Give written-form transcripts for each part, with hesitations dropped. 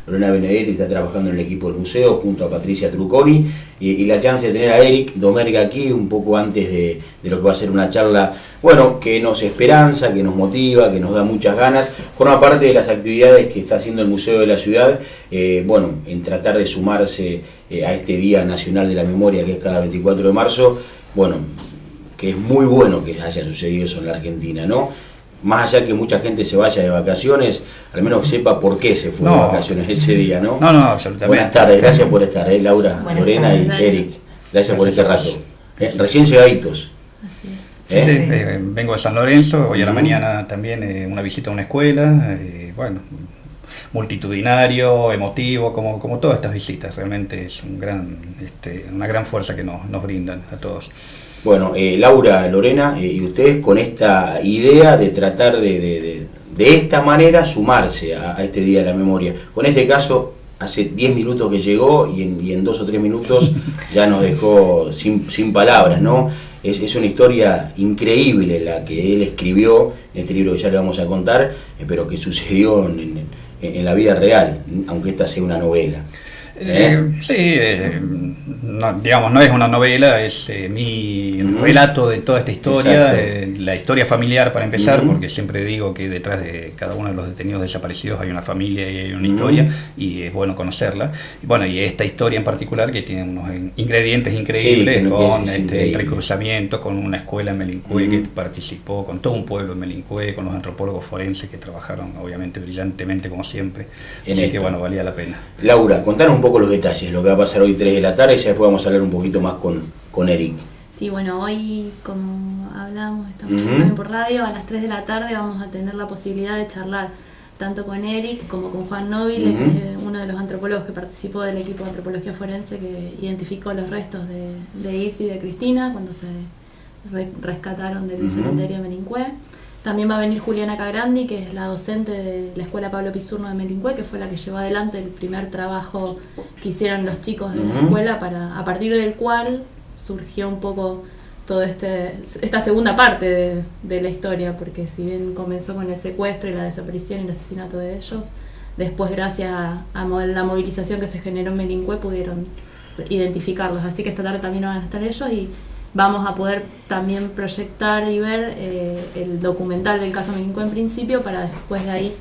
Lorena Benedetti, que está trabajando en el equipo del museo, junto a Patricia Trucconi, y la chance de tener a Eric Domergue aquí, un poco antes de lo que va a ser una charla, bueno, que nos esperanza, que nos motiva, que nos da muchas ganas. Forma parte de las actividades que está haciendo el Museo de la Ciudad, bueno, en tratar de sumarse a este Día Nacional de la Memoria, que es cada 24 de marzo, bueno, que es muy bueno que haya sucedido eso en la Argentina, ¿no? Más allá que mucha gente se vaya de vacaciones, al menos sepa por qué se fue de vacaciones ese día, ¿no? No, absolutamente. Buenas tardes, gracias por estar, Laura, Lorena y Eric. Gracias por este rato. Recién llegaditos. Así es. Sí, vengo de San Lorenzo, hoy a la mañana también una visita a una escuela, bueno, multitudinario, emotivo, como todas estas visitas. Realmente es una gran fuerza que nos brindan a todos. Bueno, Laura, Lorena, y ustedes con esta idea de tratar de esta manera sumarse a este Día de la Memoria. Con este caso, hace 10 minutos que llegó y en 2 o 3 minutos ya nos dejó sin palabras, ¿no? Es una historia increíble la que él escribió en este libro que ya le vamos a contar, pero que sucedió en la vida real, aunque esta sea una novela. No es una novela, es mi relato de toda esta historia, la historia familiar para empezar, porque siempre digo que detrás de cada uno de los detenidos desaparecidos hay una familia y hay una historia, y es bueno conocerla. Y bueno, y esta historia en particular que tiene unos ingredientes increíbles, con entrecruzamiento, con una escuela en Melincue que participó, con todo un pueblo en Melincue, con los antropólogos forenses que trabajaron obviamente brillantemente como siempre, así que bueno, valía la pena. Laura, contanos un poco los detalles, lo que va a pasar hoy 3 de la tarde, y ya después vamos a hablar un poquito más con Eric. Sí, bueno, hoy, como hablamos, estamos también por radio, a las 3 de la tarde vamos a tener la posibilidad de charlar tanto con Eric como con Juan Nobile, que es uno de los antropólogos que participó del equipo de antropología forense que identificó los restos de Ives y de Cristina cuando se rescataron del cementerio de Melincue. También va a venir Juliana Cagrandi, que es la docente de la Escuela Pablo Pizzurno de Melincue, que fue la que llevó adelante el primer trabajo que hicieron los chicos de la escuela, a partir del cual surgió un poco toda esta segunda parte de la historia, porque si bien comenzó con el secuestro y la desaparición y el asesinato de ellos, después gracias a la movilización que se generó en Melincue pudieron identificarlos. Así que esta tarde también van a estar ellos y vamos a poder también proyectar y ver el documental del caso Melincue en principio, para después de ahí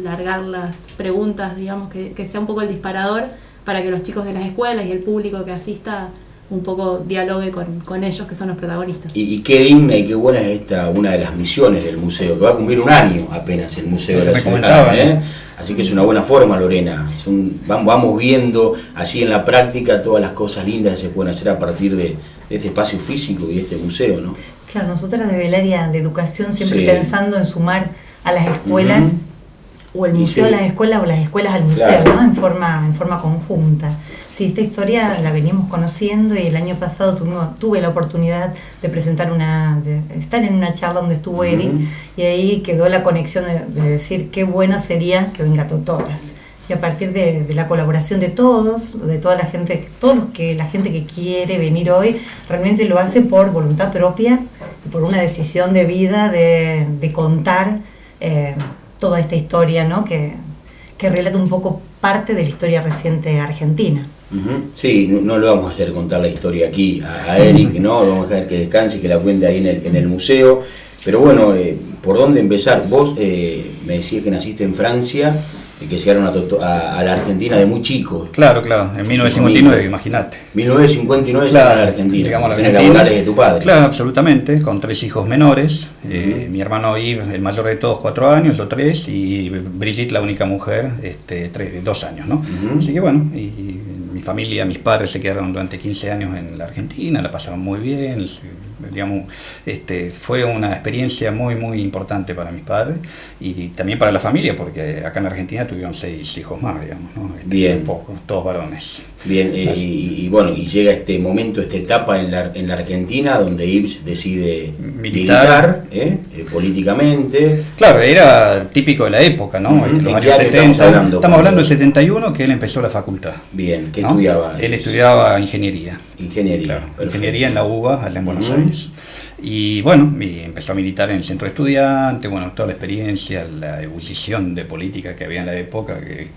largar las preguntas, digamos, que sea un poco el disparador para que los chicos de las escuelas y el público que asista un poco dialogue con ellos, que son los protagonistas. Y qué digna y qué buena es una de las misiones del museo, que va a cumplir un año apenas el Museo de la Ciudad, Así que es una buena forma, Lorena. Vamos viendo así en la práctica todas las cosas lindas que se pueden hacer a partir de este espacio físico y de este museo, ¿no? Claro, nosotros desde el área de educación siempre pensando en sumar a las escuelas o el museo a las escuelas o las escuelas al museo, ¿no? En forma conjunta. Sí, esta historia la venimos conociendo y el año pasado tuve la oportunidad de estar en una charla donde estuvo Eric, y ahí quedó la conexión de decir qué bueno sería que venga Totoras. Y a partir de la colaboración de todos, de toda la gente, la gente que quiere venir hoy, realmente lo hace por voluntad propia y por una decisión de vida de contar toda esta historia, ¿no? que relata un poco parte de la historia reciente argentina. Sí, no le vamos a hacer contar la historia aquí a Eric, ¿no? Vamos a dejar que descanse y que la cuente ahí en el museo. Pero bueno, ¿por dónde empezar? Vos me decías que naciste en Francia, que llegaron a la Argentina de muy chicos. Claro, en 1959, imagínate. 1959 llegaron a la Argentina. Llegamos a la Argentina. Argentina. Laborales de tu padre. Claro, absolutamente, con 3 hijos menores. Mi hermano Yves, el mayor de todos, 4 años, los 3, y Brigitte, la única mujer, 2 años, ¿no? Así que bueno, y mi familia, mis padres se quedaron durante 15 años en la Argentina, la pasaron muy bien, digamos, fue una experiencia muy muy importante para mis padres y también para la familia, porque acá en la Argentina tuvieron 6 hijos más, digamos, ¿no? Bien. Todos varones. Bien, y bueno, y llega este momento, esta etapa en la Argentina donde Ives decide militar políticamente. Claro, era típico de la época, ¿no? Los años 70. Estamos hablando del 71, que él empezó la facultad. Bien, ¿qué estudiaba? Él estudiaba ingeniería. Ingeniería, claro, ingeniería en la UBA, allá en Buenos Aires. Y bueno, empezó a militar en el centro de estudiantes, bueno, toda la experiencia, la ebullición de política que había en la época, que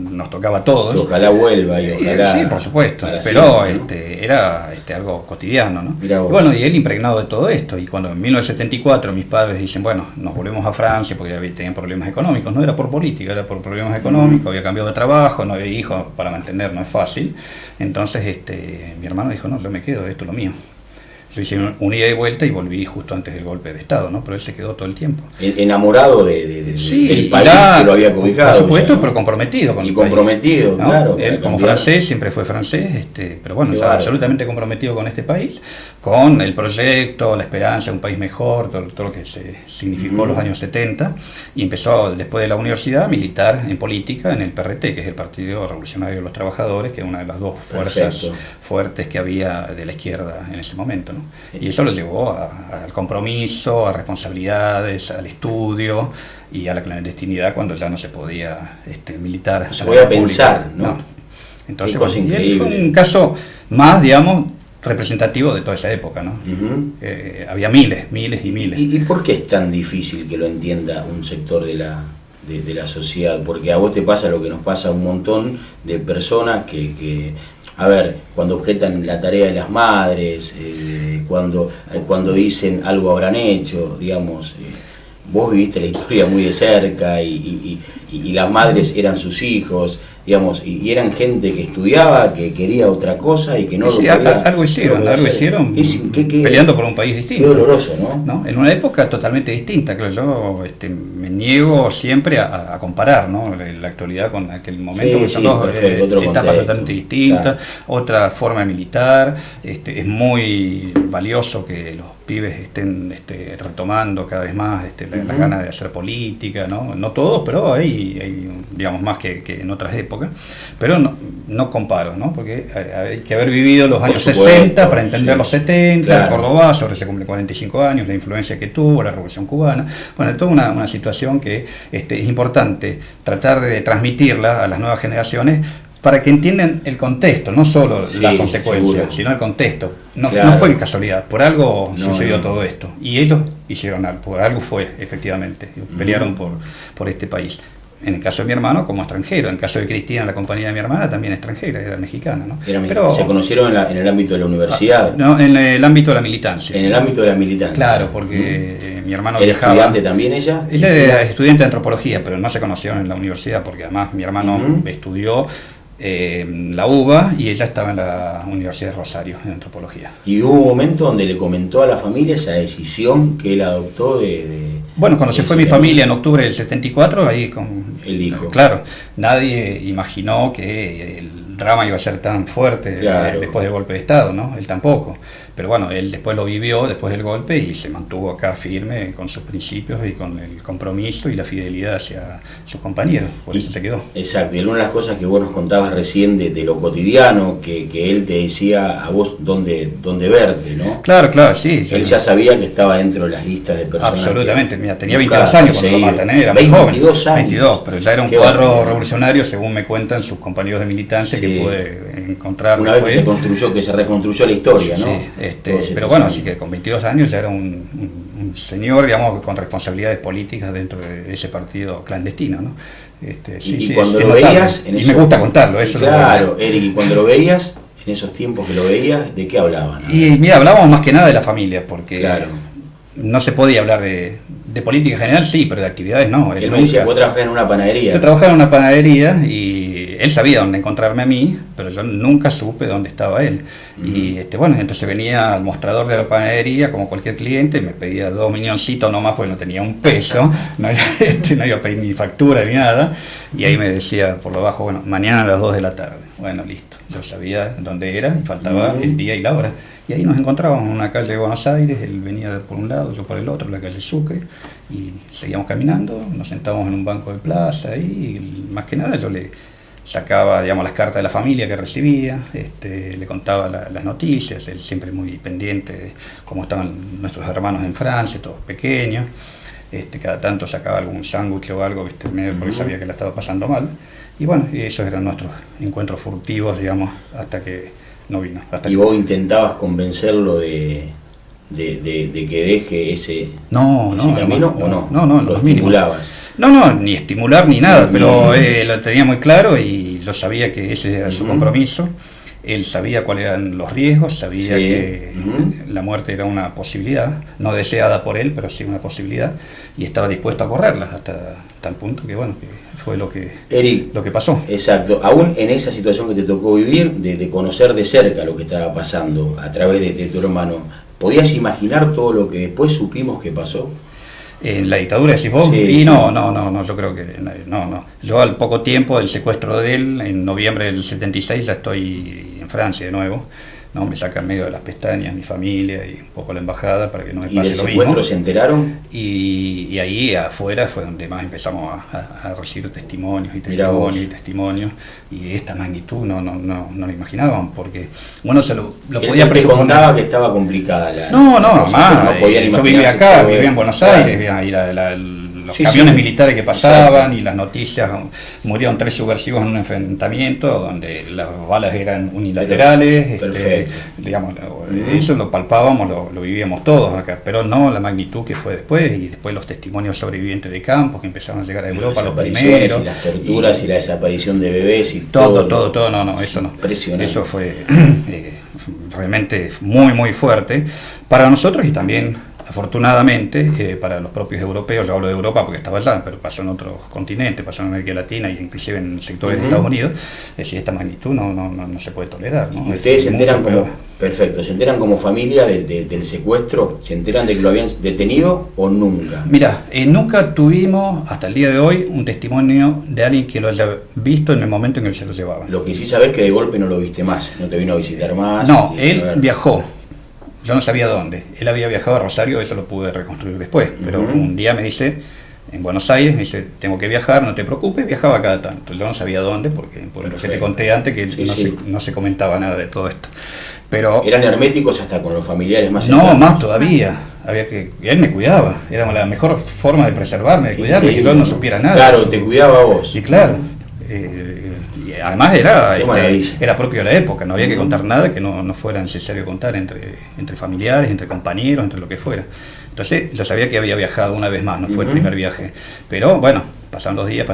nos tocaba a todos. Ojalá vuelva y ojalá... Sí, por supuesto, pero era algo cotidiano, ¿no? Y bueno, y él impregnado de todo esto, y cuando en 1974 mis padres dicen, bueno, nos volvemos a Francia porque tenían problemas económicos, no era por política, era por problemas económicos, había cambiado de trabajo, no había hijos para mantener, no es fácil. Entonces mi hermano dijo, no, yo me quedo, esto es lo mío. Lo hice un ida y vuelta y volví justo antes del golpe de Estado, ¿no? Pero él se quedó todo el tiempo. Enamorado sí, del país que lo había cobijado. Por supuesto, o sea, pero comprometido con y el comprometido, país, ¿no? claro. Él como francés siempre fue francés, pero bueno, estaba absolutamente comprometido con este país, con el proyecto, la esperanza de un país mejor, todo lo que se significó los años 70, y empezó después de la universidad a militar en política en el PRT, que es el Partido Revolucionario de los Trabajadores, que es una de las dos fuerzas fuertes que había de la izquierda en ese momento, ¿no? Y eso lo llevó al compromiso, a responsabilidades, al estudio y a la clandestinidad cuando ya no se podía militar. No se podía pensar, ¿no? Entonces, cosa increíble. Y fue un caso más, digamos, representativo de toda esa época, ¿no? Había miles y miles. ¿Y por qué es tan difícil que lo entienda un sector de la sociedad? Porque a vos te pasa lo que nos pasa a un montón de personas que a ver, cuando objetan la tarea de las madres, cuando dicen algo habrán hecho, digamos, vos viviste la historia muy de cerca y las madres eran sus hijos, digamos, y eran gente que estudiaba, que quería otra cosa y que no sí, lo podía. Algo hicieron peleando por un país distinto. Qué doloroso, ¿no? En una época totalmente distinta, creo yo. Me niego siempre a comparar, ¿no? La actualidad con aquel momento, que son dos etapas totalmente distintas, otra forma de militar. Es muy valioso que los pibes estén retomando cada vez más las ganas de hacer política, ¿no? No todos, pero hay digamos más que en otras épocas. Pero no comparo, ¿no? Porque hay que haber vivido los años 60 para entender los 70, claro. Córdoba, sobre se cumple 45 años, la influencia que tuvo, la Revolución Cubana. Bueno, toda una situación que es importante tratar de transmitirla a las nuevas generaciones para que entiendan el contexto, no solo las consecuencias, sino el contexto. No fue casualidad, por algo sucedió todo esto. Y ellos hicieron algo, por algo fue, efectivamente. Pelearon por este país. En el caso de mi hermano, como extranjero. En el caso de Cristina, la compañía de mi hermana, también extranjera, era mexicana, ¿no? Pero ¿se conocieron en el ámbito de la universidad? No, en el ámbito de la militancia. En el ámbito de la militancia. Claro, porque mi hermano ¿Era estudiante también ella? Ella era estudiante de antropología, pero no se conocieron en la universidad, porque además mi hermano estudió la UBA y ella estaba en la Universidad de Rosario en antropología. ¿Y hubo un momento donde le comentó a la familia esa decisión que él adoptó Bueno, cuando se fue mi familia en octubre del 74, ahí él dijo. Claro, nadie imaginó que el drama iba a ser tan fuerte después del golpe de Estado, ¿no? Él tampoco. Pero bueno, él después lo vivió después del golpe y se mantuvo acá firme con sus principios y con el compromiso y la fidelidad hacia sus compañeros, por eso se quedó. Exacto, y una de las cosas que vos nos contabas recién de lo cotidiano, que él te decía a vos dónde verte, ¿no? Claro, sí. Él ya sabía que estaba dentro de las listas de personas. Absolutamente, mira, tenía 22 años cuando lo matan, era muy joven. 22, pero ya era un cuadro revolucionario, según me cuentan sus compañeros de militancia que pude encontrar. Una vez que se reconstruyó la historia, ¿no? Pero bueno, así que con 22 años ya era un señor, digamos, con responsabilidades políticas dentro de ese partido clandestino, ¿no? Y cuando lo veías... Y me gusta contarlo, eso. Claro, Eric, y cuando lo veías, en esos tiempos que lo veías, ¿de qué hablaban? Y mira, hablábamos más que nada de la familia, porque no se podía hablar de política en general, sí, pero de actividades no. Él me decía, vos trabajás en una panadería. Yo trabajaba en una panadería y él sabía dónde encontrarme a mí, pero yo nunca supe dónde estaba él. Y bueno, entonces venía al mostrador de la panadería como cualquier cliente, me pedía 2 milloncitos nomás porque no tenía un peso, no iba a pedir ni factura ni nada, y ahí me decía por lo bajo, bueno, mañana a las 2 de la tarde. Bueno, listo, yo sabía dónde era y faltaba el día y la hora. Y ahí nos encontrábamos en una calle de Buenos Aires, él venía por un lado, yo por el otro, la calle Sucre, y seguíamos caminando, nos sentábamos en un banco de plaza y más que nada yo le sacaba, digamos, las cartas de la familia que recibía, le contaba las noticias, él siempre muy pendiente de cómo estaban nuestros hermanos en Francia, todos pequeños, cada tanto sacaba algún sándwich o algo, porque sabía que la estaba pasando mal, y bueno, y esos eran nuestros encuentros furtivos, digamos, hasta que no vino. ¿Y vos intentabas convencerlo de de que deje ese camino o no? No, ¿Lo estimulabas? No, ni estimular ni nada, pero lo tenía muy claro y yo sabía que ese era su compromiso. Él sabía cuáles eran los riesgos, sabía que la muerte era una posibilidad, no deseada por él, pero sí una posibilidad, y estaba dispuesto a correrla hasta tal punto que, bueno, que fue lo que pasó. Exacto. Aún en esa situación que te tocó vivir, de conocer de cerca lo que estaba pasando a través de tu hermano, ¿podías imaginar todo lo que después supimos que pasó? En la dictadura, decís vos, no, yo creo que no. Yo al poco tiempo del secuestro de él, en noviembre del 76, ya estoy en Francia de nuevo, ¿no? Me sacan medio de las pestañas mi familia y un poco la embajada para que no me pase lo mismo. ¿Y del secuestro se enteraron? Y ahí afuera fue donde más empezamos a recibir testimonios, y esta magnitud no lo imaginaban, porque bueno, se lo podía presuponer. Te contaba que estaba complicada la más, yo vivía acá, vivía en Buenos Aires, los camiones militares que pasaban y las noticias, murieron 3 subversivos en un enfrentamiento donde las balas eran unilaterales, eso lo palpábamos, lo vivíamos todos acá, pero no la magnitud que fue después, y después los testimonios sobrevivientes de campos que empezaron a llegar a Europa, los primeros, y las torturas y la desaparición de bebés y todo, eso no. Impresionante. Eso fue realmente muy, muy fuerte para nosotros y también afortunadamente para los propios europeos. Yo hablo de Europa porque estaba allá, pero pasó en otros continentes, pasó en América Latina e inclusive en sectores de Estados Unidos. Es decir, esta magnitud no se puede tolerar, ¿no? Y ustedes se enteran se enteran como familia del secuestro, ¿se enteran de que lo habían detenido o nunca? Mira, nunca tuvimos hasta el día de hoy un testimonio de alguien que lo haya visto en el momento en que se lo llevaban. Lo que sí sabés que de golpe no lo viste más, no te vino a visitar más. No, él viajó. Yo no sabía dónde. Él había viajado a Rosario, eso lo pude reconstruir después. Pero un día me dice, en Buenos Aires, me dice, tengo que viajar, no te preocupes, viajaba cada tanto. Yo no sabía dónde, porque por lo que te conté antes, que no se comentaba nada de todo esto. Pero ¿eran herméticos hasta con los familiares más cercanos? No, más todavía. Él me cuidaba. Era la mejor forma de preservarme, de cuidarme, y yo no supiera nada. Claro, te cuidaba a vos. Sí, claro. Además era propio de la época, no había que contar nada que no fuera necesario contar entre familiares, entre compañeros, entre lo que fuera. Entonces yo sabía que había viajado una vez más, no fue el primer viaje. Pero bueno, pasaron los días,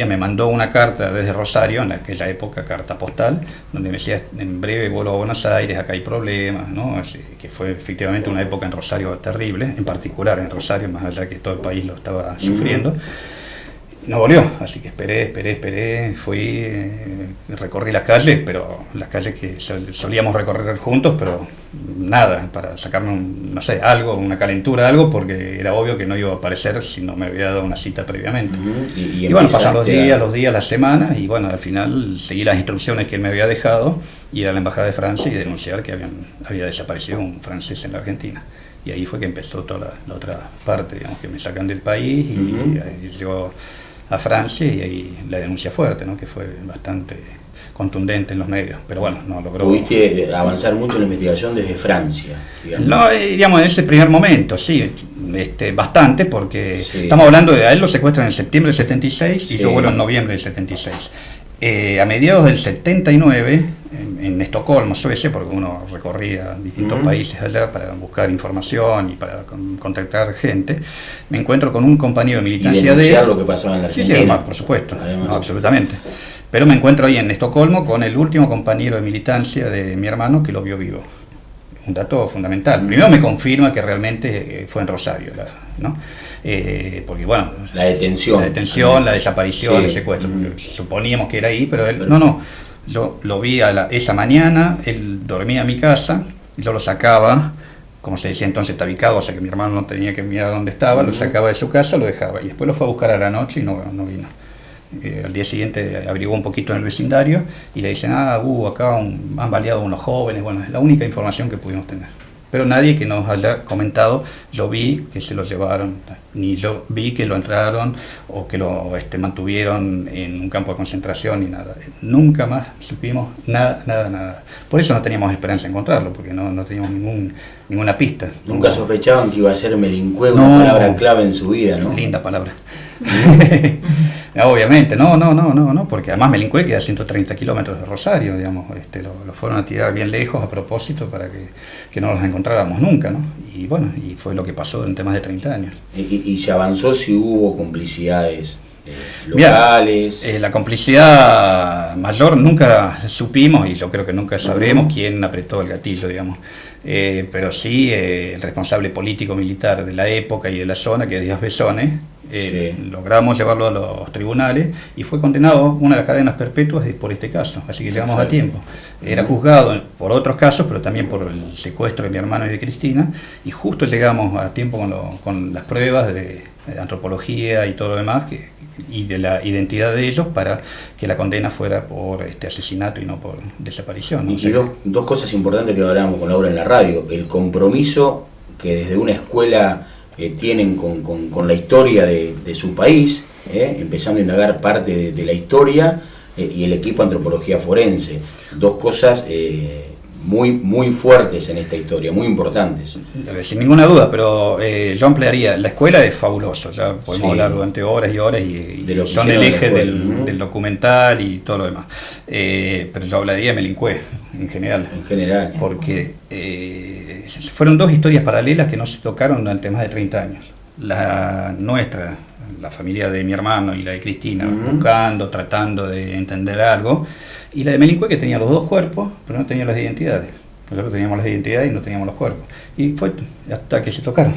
me mandó una carta desde Rosario, en aquella época, carta postal, donde me decía, en breve vuelo a Buenos Aires, acá hay problemas, ¿no? Así que fue efectivamente una época en Rosario terrible, en particular en Rosario, más allá que todo el país lo estaba sufriendo. No volvió, así que esperé, fui, recorrí las calles, pero las calles que solíamos recorrer juntos, pero nada, para sacarme algo, una calentura, algo, porque era obvio que no iba a aparecer si no me había dado una cita previamente. Y bueno, pasan los días, las semanas, y bueno, al final seguí las instrucciones que él me había dejado, ir a la Embajada de Francia y denunciar que había desaparecido un francés en la Argentina. Y ahí fue que empezó toda la otra parte, digamos, que me sacan del país y llegó a Francia, y ahí la denuncia fuerte, ¿no? Que fue bastante contundente en los medios, pero bueno, no logró. ¿Pudiste avanzar mucho en la investigación desde Francia? No, digamos, en ese primer momento, sí, bastante, porque estamos hablando de a él lo secuestran en septiembre del 76 y yo vuelo en noviembre del 76. A mediados del 79, en Estocolmo, Suecia, porque uno recorría distintos países allá para buscar información y para contactar gente, me encuentro con un compañero de militancia de lo que pasaba en la Argentina. Sí, por supuesto, no, absolutamente. Pero me encuentro ahí en Estocolmo con el último compañero de militancia de mi hermano que lo vio vivo. Un dato fundamental. Primero me confirma que realmente fue en Rosario, ¿no? Porque bueno, la detención, la desaparición, el secuestro. Suponíamos que era ahí, pero él, no. Yo lo vi esa mañana, él dormía en mi casa, yo lo sacaba, como se decía entonces, tabicado, o sea que mi hermano no tenía que mirar dónde estaba, lo sacaba de su casa, lo dejaba, y después lo fue a buscar a la noche y no vino. Al día siguiente averiguó un poquito en el vecindario y le dicen, acá han baleado unos jóvenes. Bueno, es la única información que pudimos tener. Pero nadie que nos haya comentado, yo vi que se lo llevaron, ni yo vi que lo entraron o que lo mantuvieron en un campo de concentración, ni nada. Nunca más supimos nada. Por eso no teníamos esperanza de encontrarlo, porque no teníamos ninguna pista. Nunca sospechaban que iba a ser Melincue, una palabra clave en su vida, ¿no? Linda palabra. Obviamente, no, porque además Melincue queda a 130 kilómetros de Rosario, digamos, lo fueron a tirar bien lejos a propósito para que no los encontráramos nunca, ¿no? Y bueno, y fue lo que pasó en temas de 30 años. ¿Y se avanzó si hubo complicidades locales? Mira, la complicidad mayor nunca supimos, y yo creo que nunca sabremos quién apretó el gatillo, digamos. Pero sí, el responsable político-militar de la época y de la zona, que es Díaz Besone, logramos llevarlo a los tribunales y fue condenado a una de las cadenas perpetuas por este caso, así que llegamos a tiempo. Era juzgado por otros casos, pero también por el secuestro de mi hermano y de Cristina, y justo llegamos a tiempo con las pruebas de antropología y todo lo demás, y de la identidad de ellos, para que la condena fuera por asesinato y no por desaparición, ¿no? Y dos cosas importantes que hablábamos con Laura en la radio: el compromiso que desde una escuela tienen con la historia de su país, empezando a indagar parte de la historia, y el equipo de antropología forense. Dos cosas muy fuertes en esta historia, muy importantes. Sin ninguna duda, pero yo ampliaría. La escuela es fabulosa, ya podemos hablar durante horas y horas, y son el eje del documental y todo lo demás. Pero yo hablaría de Melincue en general. Porque fueron dos historias paralelas que no se tocaron durante más de 30 años. La nuestra, la familia de mi hermano y la de Cristina, buscando, tratando de entender algo, y la de Melincue, que tenía los dos cuerpos, pero no tenía las identidades. Nosotros teníamos las identidades y no teníamos los cuerpos. Y fue hasta que se tocaron.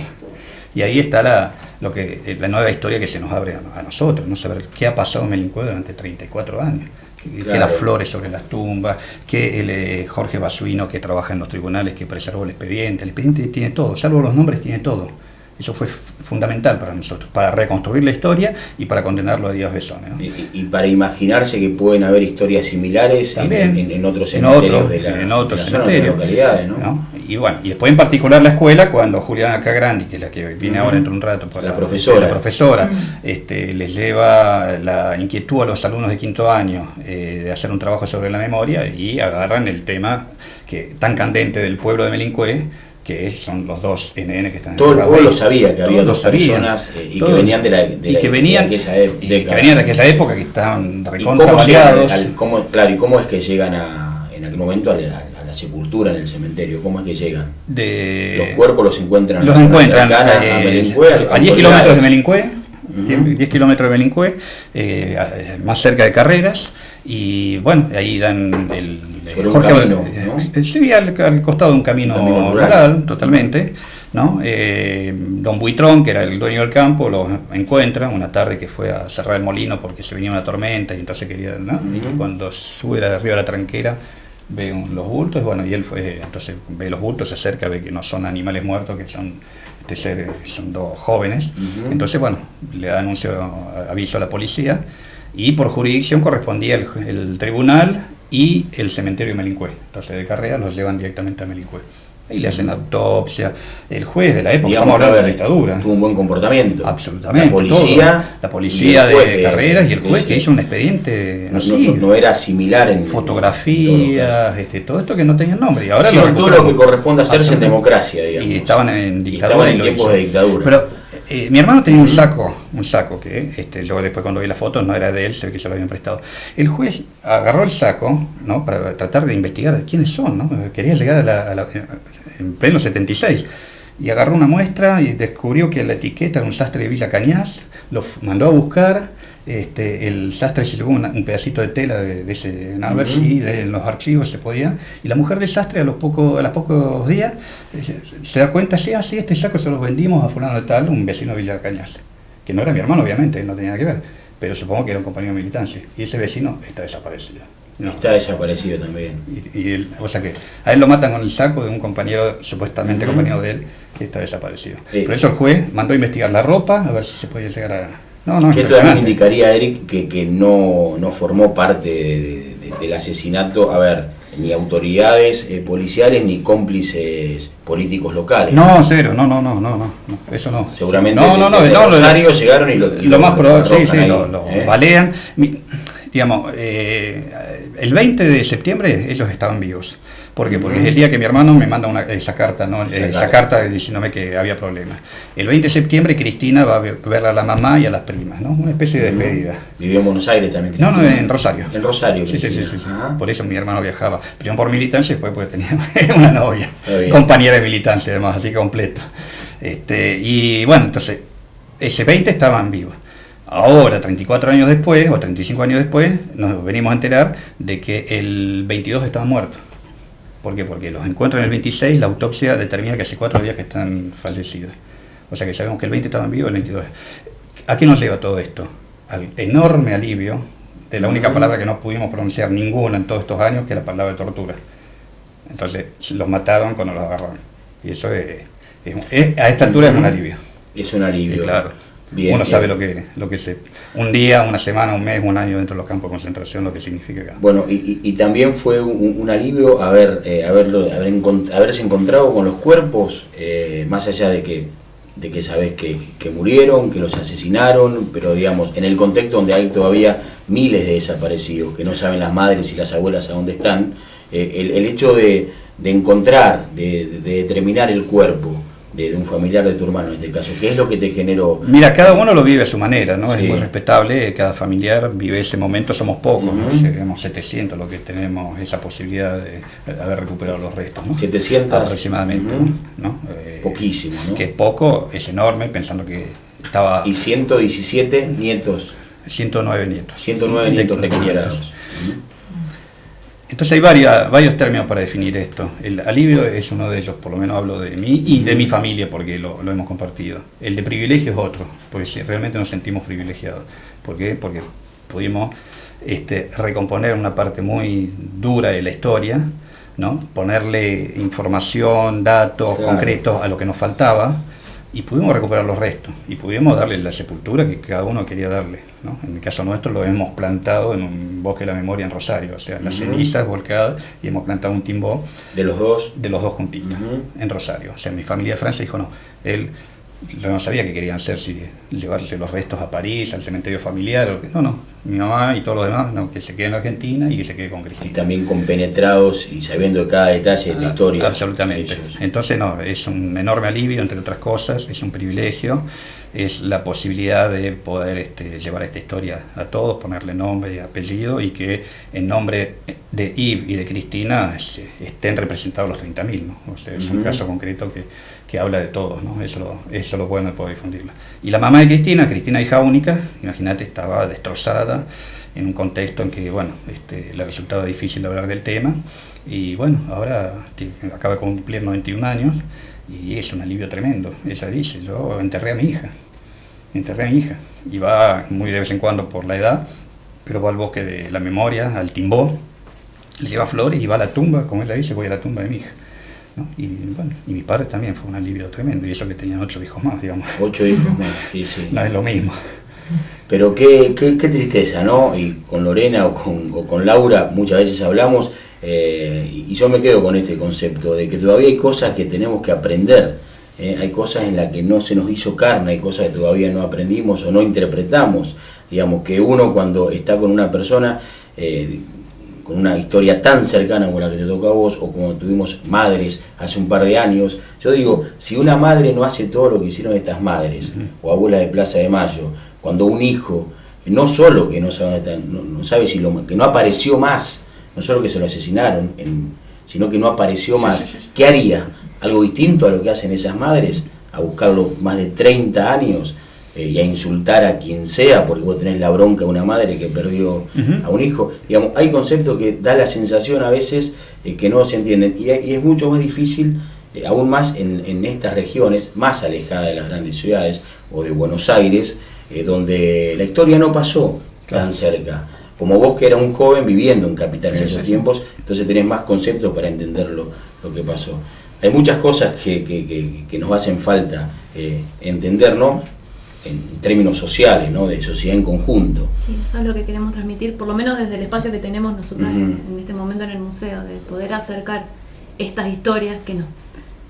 Y ahí está la nueva historia que se nos abre a nosotros, ¿no? Saber qué ha pasado en Melincue durante 34 años. Claro. Que las flores sobre las tumbas, que el Jorge Basuino, que trabaja en los tribunales, que preservó el expediente tiene todo, salvo los nombres, tiene todo. Eso fue fundamental para nosotros, para reconstruir la historia y para condenarlo a Díaz Besone, ¿no? Y para imaginarse que pueden haber historias similares en otros cementerios de la zona, de las localidades, ¿no? Y bueno, y después en particular la escuela, cuando Juliana Cagrandi, que es la que viene ahora dentro de un rato, la profesora les lleva la inquietud a los alumnos de quinto año de hacer un trabajo sobre la memoria, y agarran el tema tan candente del pueblo de Melincue, que son los dos NN que están en todo el pueblo sabía que había dos personas que venían de aquella época, que estaban recontra variados. ¿Y cómo es que llegan en aquel momento a la sepultura en el cementerio? ¿Cómo es que llegan? Los cuerpos los encuentran a Melincue, a 10 kilómetros de Melincue, 10 kilómetros de Melincue, más cerca de Carreras, y bueno, ahí dan sobre un camino, ¿no? Sí, al costado de un camino rural, totalmente, ¿no? Don Buitrón, que era el dueño del campo, lo encuentra una tarde que fue a cerrar el molino porque se venía una tormenta y entonces quería, ¿no? Y cuando sube de arriba a la tranquera ve los bultos, bueno, y él entonces ve los bultos, se acerca, ve que no son animales muertos, que son son dos jóvenes. Entonces, bueno, le da aviso a la policía, y por jurisdicción correspondía el tribunal y el cementerio de Melincue. Entonces de Carrera los llevan directamente a Melincue. Ahí le hacen autopsia. El juez de la época, digamos, estamos hablando de la dictadura, tuvo un buen comportamiento. Absolutamente. La policía de Carreras y el juez que hizo un expediente. No era similar en fotografías, todo esto que no tenía nombre. Y ahora todo lo que corresponde hacerse en democracia, digamos. Y estaban en dictadura. En tiempos de dictadura. Pero mi hermano tenía un saco que yo después, cuando vi la foto, no era de él, sé que se lo habían prestado. El juez agarró el saco, ¿no?, para tratar de investigar quiénes son, ¿no? Quería llegar en pleno 76, y agarró una muestra y descubrió que la etiqueta era un sastre de Villa Cañas, lo mandó a buscar. El sastre se llevó un pedacito de tela de ese, a ver si en los archivos se podía, y la mujer del sastre a los pocos días se da cuenta, sí, este saco se los vendimos a fulano de tal, un vecino de Villa Cañas, que no era mi hermano, obviamente, no tenía nada que ver, pero supongo que era un compañero de militancia, y ese vecino está desaparecido. No. Está desaparecido también. O sea que a él lo matan con el saco de un compañero, supuestamente compañero de él, que está desaparecido. Sí. Por eso el juez mandó a investigar la ropa, a ver si se podía llegar a... que esto también indicaría, Eric, que no formó parte del asesinato, ni autoridades policiales ni cómplices políticos locales. No, cero, no, eso no. Seguramente de Rosario llegaron y lo más probable, lo balean. digamos, el 20 de septiembre ellos estaban vivos. ¿Por qué? Porque es el día que mi hermano me manda esa carta, ¿no? Esa carta diciéndome que había problemas. El 20 de septiembre Cristina va a ver a la mamá y a las primas, ¿no? Una especie de despedida. ¿Vivió en Buenos Aires también? No, en Rosario. En Rosario. Sí. Por eso mi hermano viajaba. Primero por militancia y después porque tenía una novia, compañera de militancia además, así completo. Y bueno, entonces, ese 20 estaban vivos. Ahora, 34 años después, o 35 años después, nos venimos a enterar de que el 22 estaban muertos. ¿Por qué? Porque los encuentran el 26, la autopsia determina que hace 4 días que están fallecidos. O sea que sabemos que el 20 estaban vivos, el 22. ¿A qué nos lleva todo esto? Al enorme alivio de la única palabra que no pudimos pronunciar ninguna en todos estos años, que es la palabra de tortura. Entonces, los mataron cuando los agarraron. Y eso a esta altura es un alivio. Es un alivio. Claro. Uno sabe lo que se... Un día, una semana, un mes, un año dentro de los campos de concentración, lo que significa acá. Bueno, y también fue un alivio haberse encontrado con los cuerpos, más allá de que sabés que murieron, que los asesinaron, pero digamos, en el contexto donde hay todavía miles de desaparecidos, que no saben las madres y las abuelas a dónde están, el hecho de encontrar, de determinar el cuerpo de un familiar de tu hermano en este caso, ¿qué es lo que te generó? Mira, cada uno lo vive a su manera, ¿no? Sí. Es muy respetable, cada familiar vive ese momento, somos pocos, ¿no? Seremos 700 los que tenemos esa posibilidad de haber recuperado los restos, ¿no? 700 aproximadamente, ¿no? Poquísimo, ¿no? Que es poco, es enorme, pensando que estaba... Y 117 nietos. 109 nietos. 109 nietos recuperados. Entonces hay varios términos para definir esto. El alivio es uno de ellos, por lo menos hablo de mí y de mi familia porque lo hemos compartido. El de privilegio es otro, porque realmente nos sentimos privilegiados. ¿Por qué? Porque pudimos recomponer una parte muy dura de la historia, ¿no? Ponerle información, datos concretos a lo que nos faltaba y pudimos recuperar los restos y pudimos darle la sepultura que cada uno quería darle, ¿no? En el caso nuestro lo hemos plantado en un bosque de la memoria en Rosario, o sea, las cenizas volcadas, y hemos plantado un timbó de los dos juntitos en Rosario. O sea, mi familia de Francia dijo no, él no sabía qué querían hacer, si llevarse los restos a París, al cementerio familiar, no, mi mamá y todos los demás, no, que se quede en Argentina y que se quede con Cristina. Y también compenetrados y sabiendo cada detalle de la historia. Absolutamente. Ellos. Entonces, no, es un enorme alivio, entre otras cosas, es un privilegio, es la posibilidad de poder llevar esta historia a todos, ponerle nombre y apellido, y que en nombre de Yves y de Cristina estén representados los 30.000, ¿no? O sea, es un caso concreto que habla de todos, ¿no? Eso es lo bueno de poder difundirlo. Y la mamá de Cristina, hija única, imagínate, estaba destrozada en un contexto en que, bueno, le resultaba difícil hablar del tema, y bueno, ahora acaba de cumplir 91 años, y es un alivio tremendo. Ella dice, yo enterré a mi hija, y va muy de vez en cuando por la edad, pero va al bosque de la memoria, al Timbó, le lleva flores y va a la tumba, como ella dice, voy a la tumba de mi hija, ¿no? Y bueno, y mi padre también fue un alivio tremendo, y eso que tenían 8 hijos más, digamos. 8 hijos más, sí. No es lo mismo. Pero qué tristeza, ¿no? Y con Lorena o con Laura muchas veces hablamos, y yo me quedo con este concepto de que todavía hay cosas que tenemos que aprender, hay cosas en las que no se nos hizo carne, hay cosas que todavía no aprendimos o no interpretamos, digamos, que uno cuando está con una persona con una historia tan cercana como la que te toca a vos, o como tuvimos madres hace un par de años, yo digo, si una madre no hace todo lo que hicieron estas madres, o abuelas de Plaza de Mayo, cuando un hijo, no solo que no sabe dónde está, no sabe si que no apareció más, no solo que se lo asesinaron, sino que no apareció más, ¿qué haría? ¿Algo distinto a lo que hacen esas madres? A buscarlo más de 30 años y a insultar a quien sea porque vos tenés la bronca de una madre que perdió a un hijo. Digamos, hay conceptos que da la sensación a veces que no se entienden, y es mucho más difícil, aún más en estas regiones más alejadas de las grandes ciudades o de Buenos Aires, donde la historia no pasó tan cerca. Como vos, que eras un joven viviendo en Capital en esos tiempos, entonces tenés más conceptos para entender lo que pasó. Hay muchas cosas que nos hacen falta entender, ¿no? En términos sociales, ¿no? De sociedad en conjunto. Sí, eso es lo que queremos transmitir, por lo menos desde el espacio que tenemos nosotros en este momento en el museo, de poder acercar estas historias que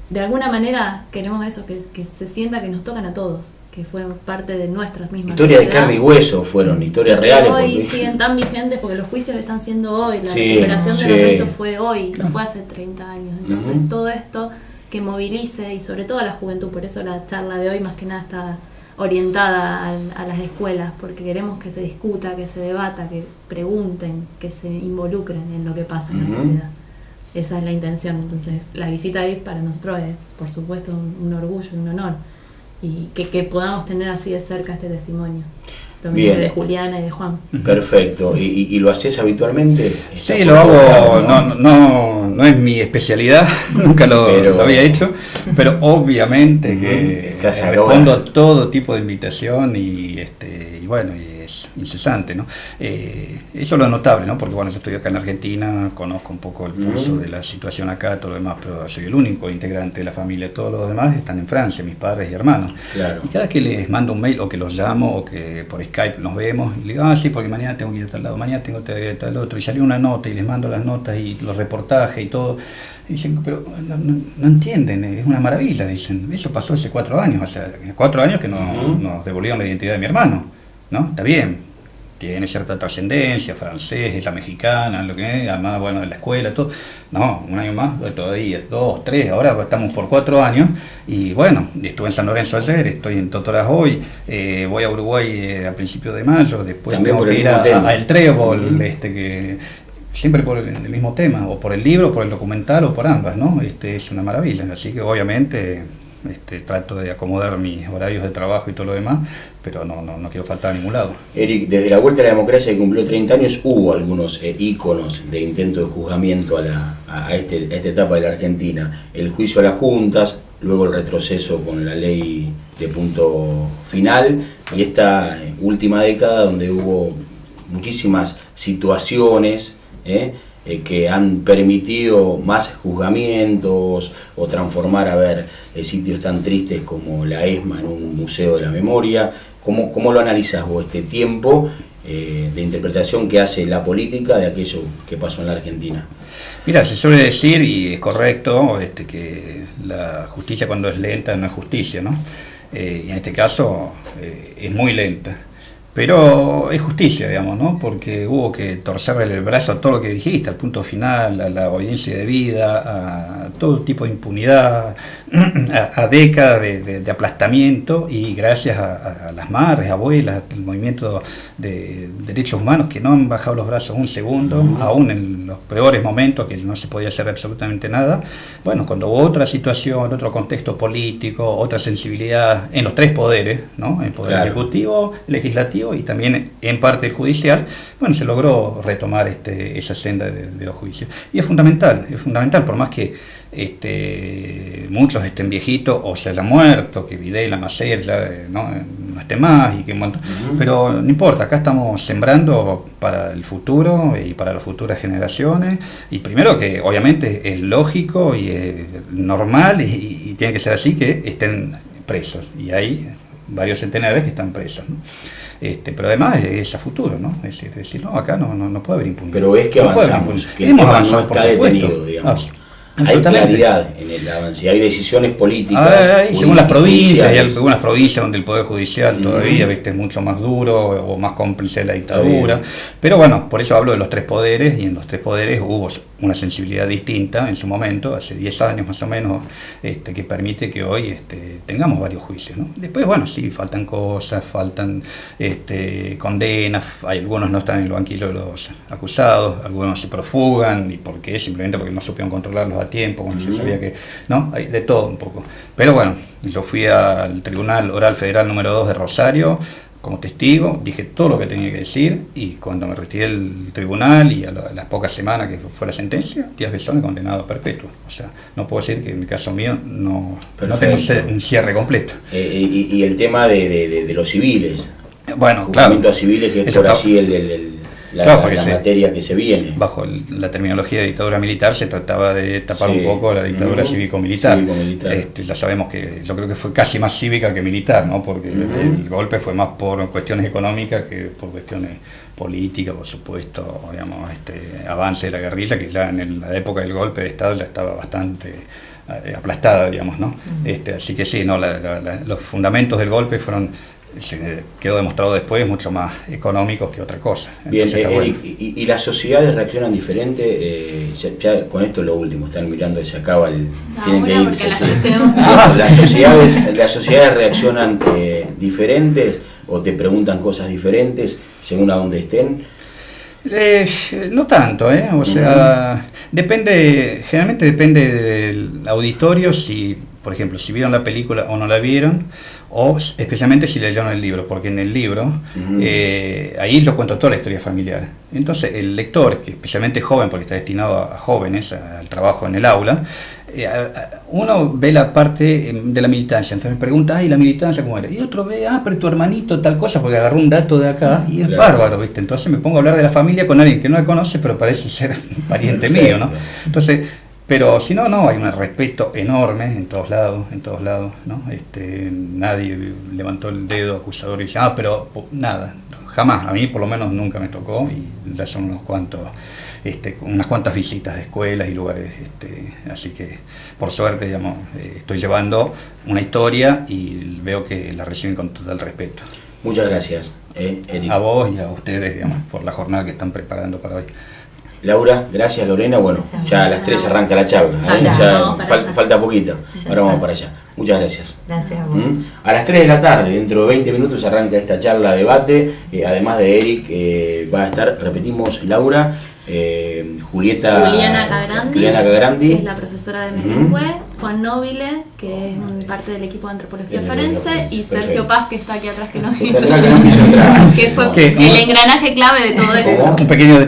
de alguna manera queremos eso, que se sienta que nos tocan a todos, que fue parte de nuestras mismas historias de carne y hueso fueron, historias reales. Hoy porque siguen tan vigentes porque los juicios están siendo hoy, la sí, recuperación sí. de los restos fue hoy, no fue hace 30 años. Entonces todo esto que movilice, y sobre todo a la juventud, por eso la charla de hoy más que nada está orientada a las escuelas, porque queremos que se discuta, que se debata, que pregunten, que se involucren en lo que pasa en la sociedad. Esa es la intención. Entonces la visita ahí para nosotros es, por supuesto, un orgullo, un honor, y que podamos tener así de cerca este testimonio. Lo mismo de Juliana y de Juan. Perfecto. ¿Y lo haces habitualmente? Sí, lo hago, no es mi especialidad, nunca lo había hecho, pero obviamente que respondo a todo tipo de invitación y bueno, es incesante, ¿no? Eso es lo notable, ¿no? Porque bueno, yo estoy acá en Argentina, conozco un poco el pulso de la situación acá, todo lo demás, pero soy el único integrante de la familia, todos los demás están en Francia, mis padres y hermanos. Claro. Y cada vez que les mando un mail o que los llamo o que por Skype nos vemos y le digo, sí, porque mañana tengo que ir a tal lado, mañana tengo que ir a tal otro, y salió una nota y les mando las notas y los reportajes y todo. Y dicen, pero no entienden, es una maravilla, dicen, eso pasó hace 4 años, o sea, 4 años que nos devolvieron la identidad de mi hermano, ¿no? Está bien, tiene cierta trascendencia, francés, ella mexicana, lo que es, además, bueno, de la escuela, todo. No, un año más, todavía, 2, 3, ahora estamos por 4 años, y bueno, estuve en San Lorenzo ayer, estoy en Totoras hoy, voy a Uruguay a principios de mayo, después también tengo que ir a El Trébol, que siempre por el mismo tema, o por el libro, por el documental, o por ambas, ¿no? Es una maravilla, así que obviamente trato de acomodar mis horarios de trabajo y todo lo demás, pero no quiero faltar a ningún lado. Eric, desde la vuelta a la democracia que cumplió 30 años, hubo algunos íconos de intento de juzgamiento a esta etapa de la Argentina. El juicio a las juntas, luego el retroceso con la ley de punto final, y esta última década donde hubo muchísimas situaciones que han permitido más juzgamientos o transformar, sitios tan tristes como la ESMA en un museo de la memoria. ¿Cómo lo analizas vos este tiempo de interpretación que hace la política de aquello que pasó en la Argentina? Mira, se suele decir, y es correcto, que la justicia cuando es lenta no es justicia, ¿no? Y en este caso es muy lenta. Pero es justicia, digamos, ¿no? Porque hubo que torcerle el brazo a todo lo que dijiste, al punto final, a la audiencia de vida, a todo tipo de impunidad, a décadas de aplastamiento, y gracias a las madres, abuelas, al movimiento de derechos humanos que no han bajado los brazos un segundo, aún en los peores momentos que no se podía hacer absolutamente nada. Bueno, cuando hubo otra situación, otro contexto político, otra sensibilidad en los 3 poderes, ¿no? El poder ejecutivo, legislativo y también en parte el judicial, bueno, se logró retomar esa senda de los juicios. Y es fundamental, por más que muchos estén viejitos o se hayan muerto, que Videla, Macer ya no esté más, pero no importa, acá estamos sembrando para el futuro y para las futuras generaciones, y primero que obviamente es lógico y es normal y tiene que ser así que estén presos, y hay varios centenares que están presos, ¿no? Pero además es a futuro, ¿no? Es decir, no, acá no puede haber impunidad. Pero es que no avanzamos, que el tema no está detenido, digamos. Hay claridad en el avance, hay decisiones políticas. Según las provincias, hay algunas provincias donde el Poder Judicial todavía es mucho más duro o más cómplice de la dictadura. Pero bueno, por eso hablo de los 3 poderes, y en los 3 poderes hubo una sensibilidad distinta en su momento, hace 10 años más o menos, que permite que hoy tengamos varios juicios, ¿no? Después, bueno, sí, faltan cosas, faltan condenas, algunos no están en el banquillo de los acusados, algunos se profugan, ¿y por qué? Simplemente porque no supieron controlarlos a tiempo, cuando se sabía que, ¿no? Hay de todo un poco. Pero bueno, yo fui al Tribunal Oral Federal número 2 de Rosario como testigo, dije todo lo que tenía que decir, y cuando me retiré del tribunal y a las pocas semanas que fue la sentencia, Díaz Besone condenado a perpetuo. O sea, no puedo decir que en el caso mío no tengo un cierre completo. Y el tema de los civiles, bueno, claro, a civiles, que es por allí la materia que se viene. Bajo la terminología de dictadura militar se trataba de tapar un poco la dictadura cívico-militar. Ya sabemos que yo creo que fue casi más cívica que militar, ¿no? Porque el golpe fue más por cuestiones económicas que por cuestiones políticas, por supuesto, digamos, avance de la guerrilla, que ya en la época del golpe de Estado ya estaba bastante aplastada, digamos, ¿no? Así que sí, no, los fundamentos del golpe quedó demostrado después, mucho más económicos que otra cosa. Bien, bueno. y las sociedades reaccionan diferente, ya con esto es lo último, están mirando y se acaba tienen que irse. Las sociedades reaccionan diferentes o te preguntan cosas diferentes según a dónde estén. No tanto, o sea, generalmente depende del auditorio, si, por ejemplo, si vieron la película o no la vieron, o especialmente si leyeron el libro, porque en el libro, ahí lo cuento toda la historia familiar. Entonces el lector, que especialmente joven, porque está destinado a jóvenes, al trabajo en el aula, uno ve la parte de la militancia, entonces me pregunta, ¿y la militancia cómo era? Y otro ve, pero tu hermanito tal cosa, porque agarró un dato de acá, y es bárbaro, ¿viste? Entonces me pongo a hablar de la familia con alguien que no la conoce, pero parece ser un pariente mío, ¿no? Entonces, pero si no, hay un respeto enorme en todos lados, ¿no? Nadie levantó el dedo acusador y dice, pero nada, jamás, a mí por lo menos nunca me tocó, y ya son unas cuantas visitas de escuelas y lugares, así que por suerte, digamos, estoy llevando una historia y veo que la reciben con total respeto. Muchas gracias, Eric. A vos y a ustedes, digamos, por la jornada que están preparando para hoy. Laura, gracias. Lorena, bueno, ya a las 3 arranca la charla, falta poquito, ahora vamos para allá. Muchas gracias. Gracias a vos. A las 3 de la tarde, dentro de 20 minutos arranca esta charla debate, además de Eric va a estar, repetimos, Laura, Juliana Cagrandi, que es la profesora de Melengue, Juan Nobile, que es parte del equipo de antropología forense, y Sergio Paz, que está aquí atrás, que nos hizo, que fue el engranaje clave de todo esto. Un pequeño...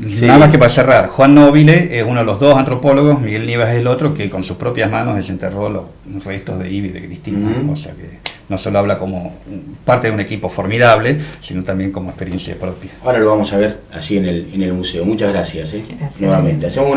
Sí. Nada más que para cerrar, Juan Nobile es uno de los dos antropólogos, Miguel Nieves es el otro, que con sus propias manos desenterró los restos de Ivy y de Cristina, o sea que no solo habla como parte de un equipo formidable, sino también como experiencia propia. Ahora lo vamos a ver así en el museo. Muchas gracias. Gracias. Nuevamente. Hacemos una